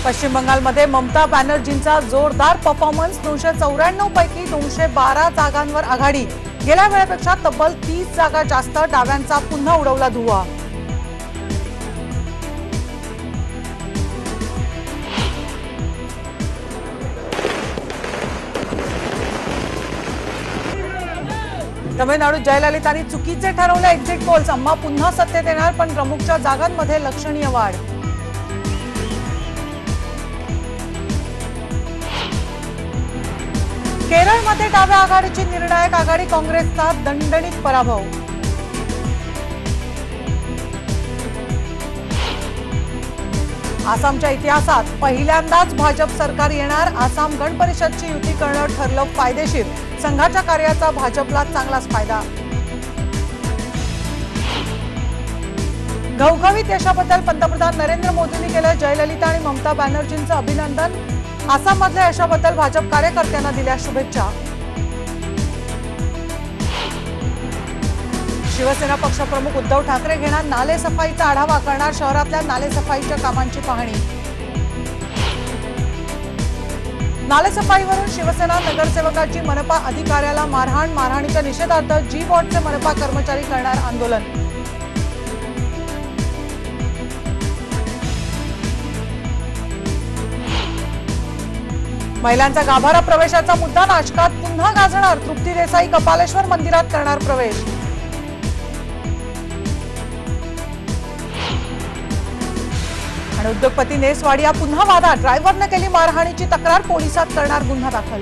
पश्चिम बंगालमध्ये ममता बॅनर्जींचा जोरदार परफॉर्मन्स। 294 पैकी 212 जागांवर आघाडी। गेल्या वेळेपेक्षा तब्बल 30 जागा जास्त। डाव्यांचा पुन्हा उडवला धुव्वा। तमिळनाडूत जयललितांनी चुकीचे ठरवले एक्झिट पोल्स। अम्मा पुन्हा सत्तेत येणार, पण प्रमुखच्या जागांमध्ये लक्षणीय वाढ। केरळमध्ये डाव्या आघाडीची निर्णायक आघाडी। काँग्रेसचा दणदणीत पराभव। आसामच्या इतिहासात पहिल्यांदाच भाजप सरकार येणार। आसाम गण परिषदची युती करणं ठरलं फायदेशीर। संघाच्या कार्याचा भाजपला चांगलाच फायदा। घवघवीत यशाबद्दल पंतप्रधान नरेंद्र मोदींनी केलं जयललिता आणि ममता बॅनर्जींचं अभिनंदन। आसाममधल्या यशाबद्दल भाजप कार्यकर्त्यांना दिल्या शुभेच्छा। शिवसेना पक्षप्रमुख उद्धव ठाकरे घेणार नाले सफाईचा आढावा। करणार शहरातल्या नाले सफाईच्या कामांची पाहणी। नालेसफाईवरून शिवसेना नगरसेवकाची मनपा अधिकाऱ्याला मारहाण। मारहाणीच्या निषेधार्थ जी बॉटचे मनपा कर्मचारी करणार आंदोलन। महिलांचा गाभारा प्रवेशाचा मुद्दा नाशकात पुन्हा गाजणार। तृप्ती देसाई कपालेश्वर मंदिरात करणार प्रवेश। आणि उद्योगपती नेस वाडिया पुन्हा वादात। ड्रायव्हरने केली मारहाणीची तक्रार। पोलिसात करणार गुन्हा दाखल।